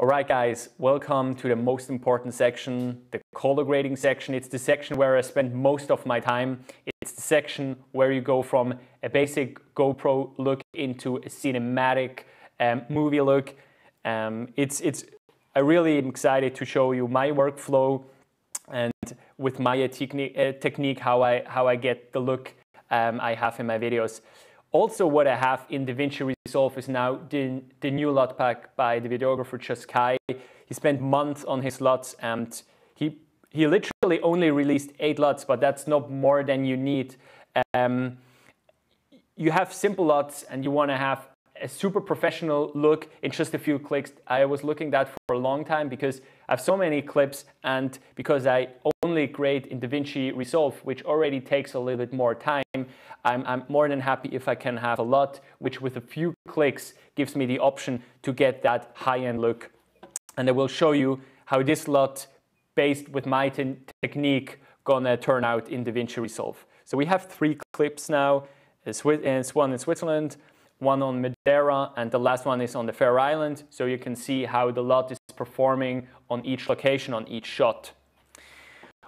Alright guys, welcome to the most important section, the color grading section. It's the section where I spend most of my time. It's the section where you go from a basic GoPro look into a cinematic movie look. I really am excited to show you my workflow and with my technique how I get the look I have in my videos. Also, what I have in DaVinci Resolve is now the new LUT pack by the videographer Just Kai. He spent months on his LUTs and he literally only released 8 LUTs, but that's not more than you need. You have simple LUTs and you want to have a super professional look in just a few clicks. I was looking at that for a long time because I have so many clips and because I only grade in DaVinci Resolve, which already takes a little bit more time, I'm more than happy if I can have a LUT, which with a few clicks gives me the option to get that high-end look. And I will show you how this LUT, based with my technique, gonna turn out in DaVinci Resolve. So we have 3 clips now. It's one in Switzerland, one on Madeira, and the last one is on the Faroe Island. So you can see how the LUT is performing on each location, on each shot.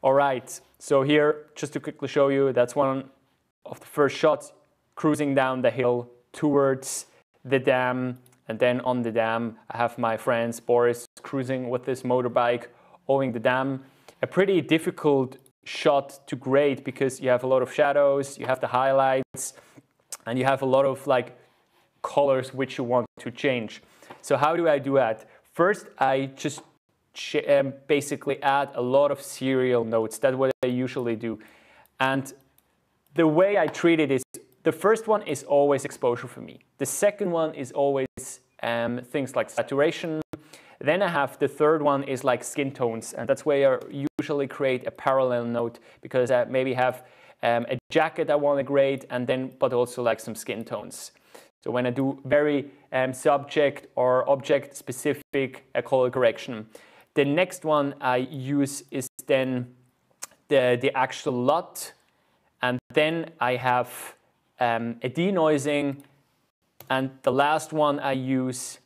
All right, so here, just to quickly show you, that's one of the first shots, cruising down the hill towards the dam. And then on the dam, I have my friends Boris cruising with this motorbike, owing the dam. A pretty difficult shot to grade because you have a lot of shadows, you have the highlights, and you have a lot of like colors which you want to change. So how do I do that? First, I just basically add a lot of serial notes. That's what I usually do. And the way I treat it is, the first one is always exposure for me. The second one is always things like saturation. Then I have the third one is like skin tones, and that's where I usually create a parallel note because I maybe have a jacket I want to grade, and then but also like some skin tones. So when I do very subject or object specific color correction. The next one I use is then the actual LUT, and then I have a denoising, and the last one I use,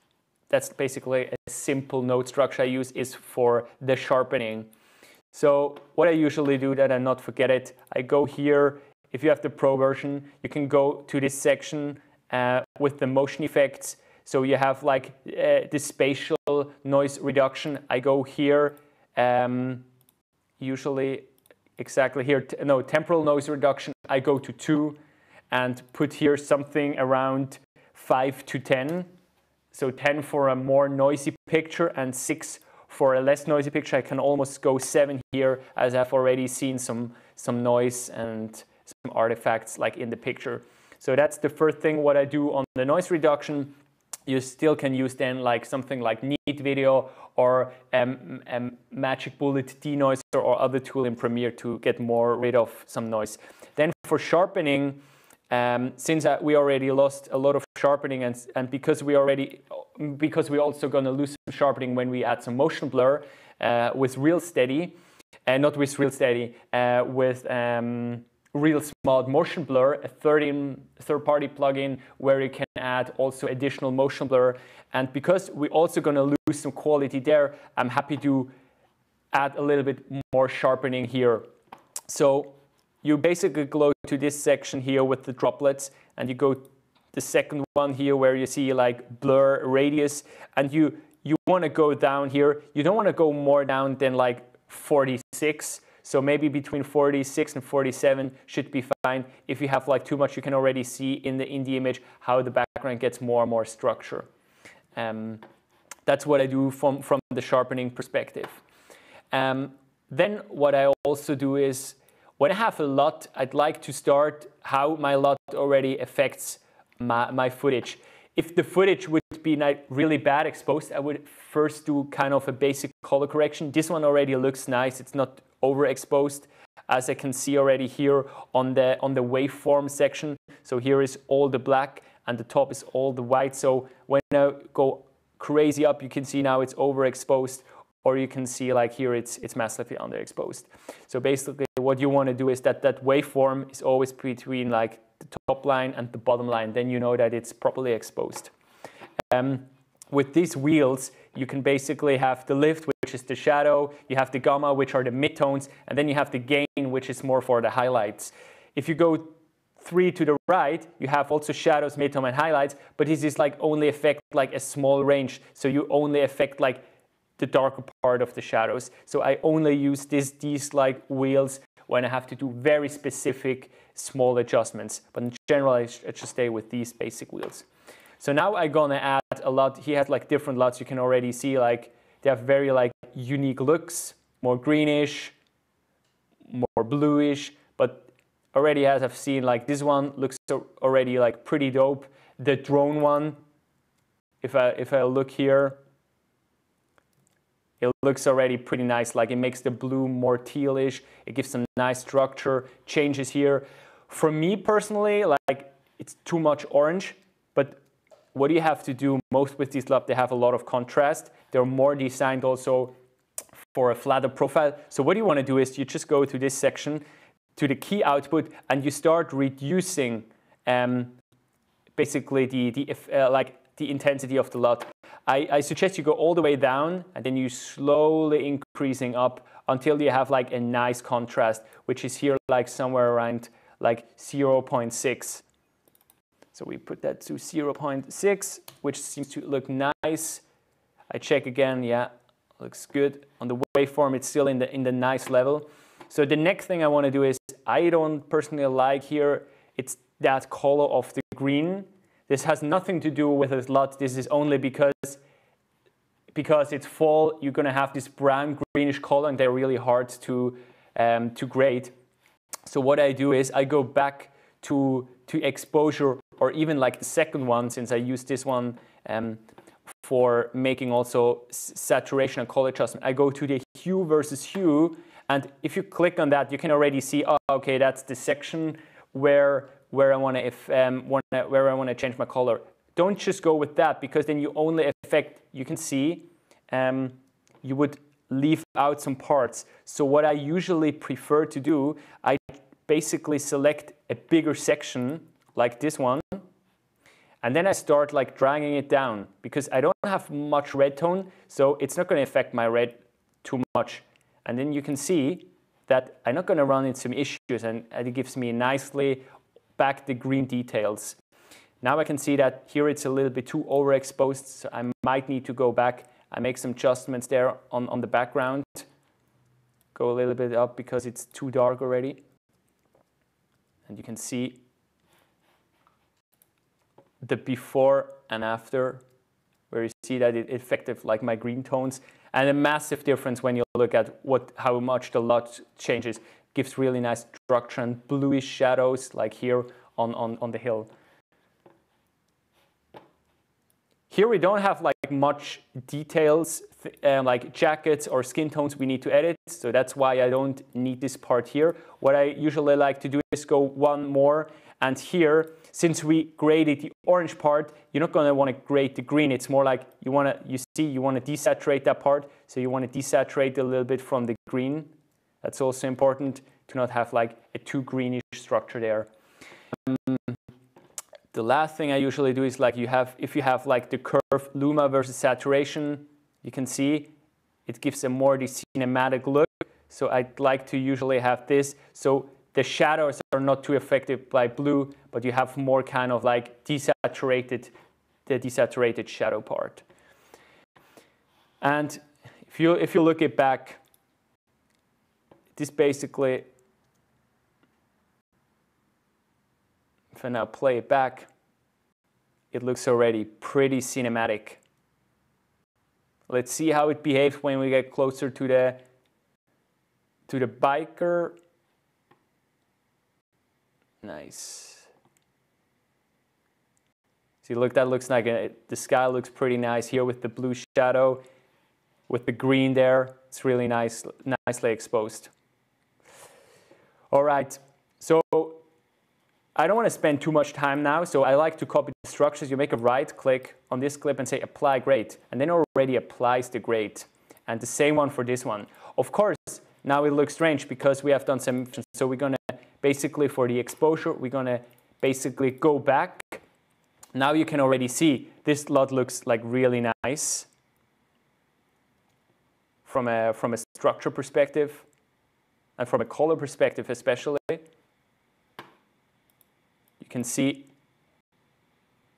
that's basically a simple note structure I use, is for the sharpening. So what I usually do, that I not forget it, I go here. If you have the Pro version, you can go to this section with the motion effects. So you have like the spatial noise reduction. I go here, usually exactly here, temporal noise reduction. I go to 2 and put here something around 5 to 10. So 10 for a more noisy picture and 6 for a less noisy picture. I can almost go 7 here, as I've already seen some noise and some artifacts like in the picture. So that's the first thing what I do on the noise reduction. You still can use then like something like Neat Video or Magic Bullet denoiser or other tool in Premiere to get more rid of some noise. Then for sharpening, since we already lost a lot of sharpening and because we're also going to lose some sharpening when we add some motion blur with Real Steady, not with Real Steady, with Real Smart Motion Blur, a third-party plugin where you can add also additional motion blur. And because we're also going to lose some quality there, I'm happy to add a little bit more sharpening here. So you basically go to this section here with the droplets, and you go the second one here where you see like blur radius, and you want to go down here. You don't want to go more down than like 46. So maybe between 46 and 47 should be fine. If you have like too much, you can already see in the image how the background gets more and more structure. That's what I do from the sharpening perspective. Then what I also do is, when I have a LUT, I'd like to start how my LUT already affects my footage. If the footage would be like really bad exposed, I would first do kind of a basic color correction. This one already looks nice. It's not overexposed, as I can see already here on the waveform section. So here is all the black and the top is all the white. So when I go crazy up, you can see now it's overexposed, or you can see like here it's massively underexposed. So basically what you want to do is that waveform is always between like the top line and the bottom line. Then you know that it's properly exposed. with these wheels, you can basically have the lift, which is the shadow, you have the gamma, which are the midtones, and then you have the gain, which is more for the highlights. If you go 3 to the right, you have also shadows, midtone, and highlights, but this is like only affect like a small range, so you only affect like the darker part of the shadows. So I only use these like wheels when I have to do very specific small adjustments, but in general I just stay with these basic wheels. So now I'm gonna add a lot. He has like different LUTs. You can already see like they have very like unique looks, more greenish, more bluish, but already as I've seen, like this one looks already like pretty dope. The drone one, if I look here, it looks already pretty nice. Like it makes the blue more tealish. It gives some nice structure, changes here. For me personally, like it's too much orange, but what you have to do most with these LUTs, they have a lot of contrast. They're more designed also for a flatter profile. So what you want to do is you just go to this section, to the key output, and you start reducing basically the intensity of the LUT. I suggest you go all the way down and then you slowly increasing up until you have like a nice contrast, which is here like somewhere around like 0.6. So we put that to 0.6, which seems to look nice. I check again, yeah, looks good. On the waveform, it's still in the nice level. So the next thing I want to do is, I don't personally like here, it's that color of the green. This has nothing to do with this LUT. This is only because it's fall, you're going to have this brown greenish color, and they're really hard to grade. So what I do is I go back to exposure, or even like the second one, since I use this one for making also saturation and color adjustment. I go to the hue versus hue, and if you click on that, you can already see, oh, okay, that's the section where I want to change my color. Don't just go with that, because then you only affect, you can see, you would leave out some parts. So what I usually prefer to do, I basically select a bigger section like this one, and then I start like dragging it down, because I don't have much red tone, so it's not going to affect my red too much. And then you can see that I'm not going to run into some issues, and it gives me nicely back the green details. Now I can see that here it's a little bit too overexposed, so I might need to go back and make some adjustments there on the background. Go a little bit up because it's too dark already. And you can see the before and after, where you see that it affected like my green tones, and a massive difference when you look at how much the LUT changes. Gives really nice structure and bluish shadows like here on the hill. Here we don't have like much details like jackets or skin tones we need to edit, so that's why I don't need this part here. What I usually like to do is go one more, and here, since we graded the orange part, you're not going to want to grade the green. It's more like you want to desaturate that part, so you want to desaturate a little bit from the green. That's also important to not have like a too greenish structure there. The last thing I usually do is like if you have like the curve luma versus saturation, you can see it gives a more cinematic look. So I'd like to usually have this. So the shadows are not too affected by blue, but you have more kind of like the desaturated shadow part. And if you look it back, this basically, if I now play it back, it looks already pretty cinematic. Let's see how it behaves when we get closer to the biker. Nice. See, look, that looks like the sky looks pretty nice here with the blue shadow, with the green there. It's really nice, nicely exposed. All right, so I don't want to spend too much time now, so I like to copy the structures. You make a right click on this clip and say apply grade, and then it already applies the grade. And the same one for this one. Of course, now it looks strange because we have done some, so we're going to basically for the exposure, we're going to basically go back Now you can already see this LUT looks like really nice from a structure perspective and from a color perspective especially. You can see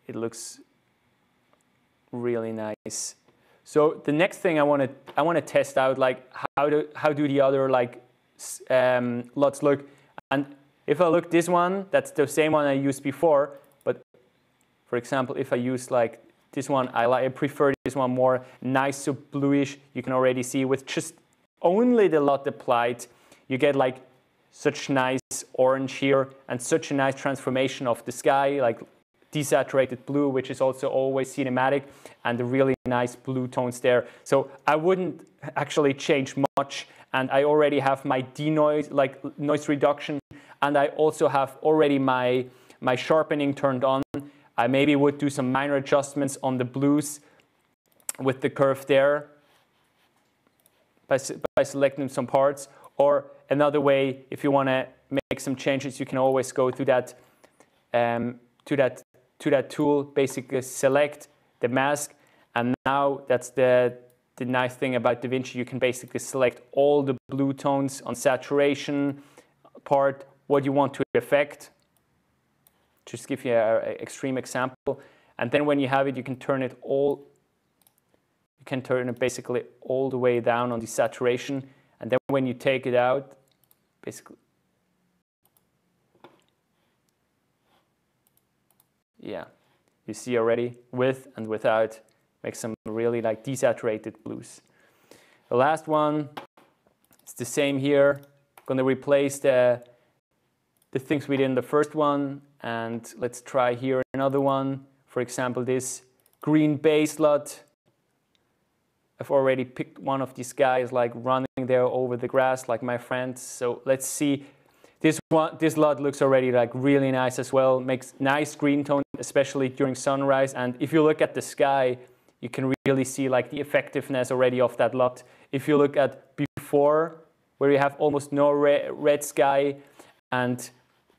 it looks really nice. So the next thing I want to test out, like how do the other like LUTs look. And if I look this one, that's the same one I used before. But for example, if I use like this one, I prefer this one more nice, so bluish. You can already see with just only the LUT applied, you get like such nice orange here and such a nice transformation of the sky, like desaturated blue, which is also always cinematic, and the really nice blue tones there. So I wouldn't actually change much, and I already have my denoise, like noise reduction, and I also have already my sharpening turned on. I maybe would do some minor adjustments on the blues with the curve there by selecting some parts. Or another way, if you want to make some changes, you can always go to that tool, basically select the mask, and now that's the nice thing about DaVinci. You can basically select all the blue tones on saturation part, what you want to affect. Just give you an extreme example, and then when you have it, you can turn it basically all the way down on the saturation, and then when you take it out, basically, yeah, you see already with and without makes some really like desaturated blues. The last one, it's the same here. I'm going to replace the things we did in the first one, and let's try here another one. For example, this green base LUT. I've already picked one of these guys like running there over the grass like my friend. So let's see. This LUT looks already like really nice as well. Makes nice green tone, especially during sunrise. And if you look at the sky, you can really see like the effectiveness already of that LUT. If you look at before, where you have almost no red sky and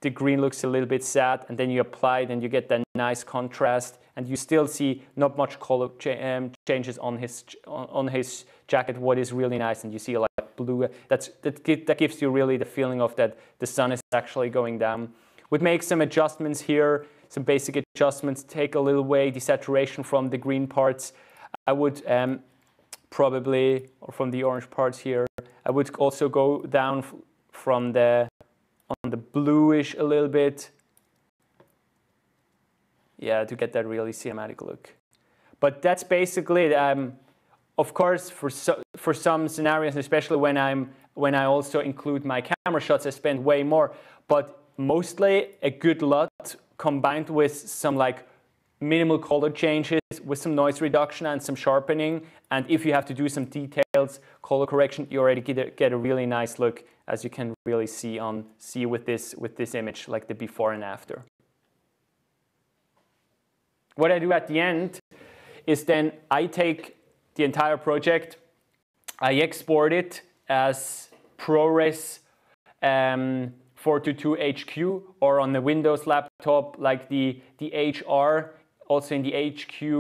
the green looks a little bit sad, and then you apply it and you get that nice contrast, and you still see not much color changes on his jacket, what is really nice, and you see like blue. That gives you really the feeling of that the sun is actually going down. Would make some adjustments here, some basic adjustments, take a little away the saturation from the green parts. I would probably, or from the orange parts here, I would also go down from on the bluish a little bit. Yeah, to get that really cinematic look. But that's basically it. Of course, for some scenarios, especially when I also include my camera shots, I spend way more. But mostly a good LUT combined with some like minimal color changes, with some noise reduction and some sharpening. And if you have to do some details, color correction, you already get a really nice look, as you can really see with this image, like the before and after. What I do at the end is then I take the entire project, I export it as ProRes 422 HQ, or on the Windows laptop like the HR, also in the HQ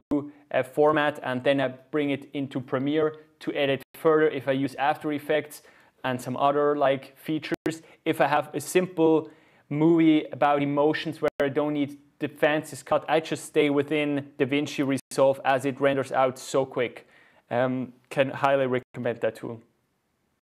format, and then I bring it into Premiere to edit further if I use After Effects and some other like features. If I have a simple movie about emotions where I don't need the fancy cut, I just stay within DaVinci Resolve as it renders out so quick. Can highly recommend that tool.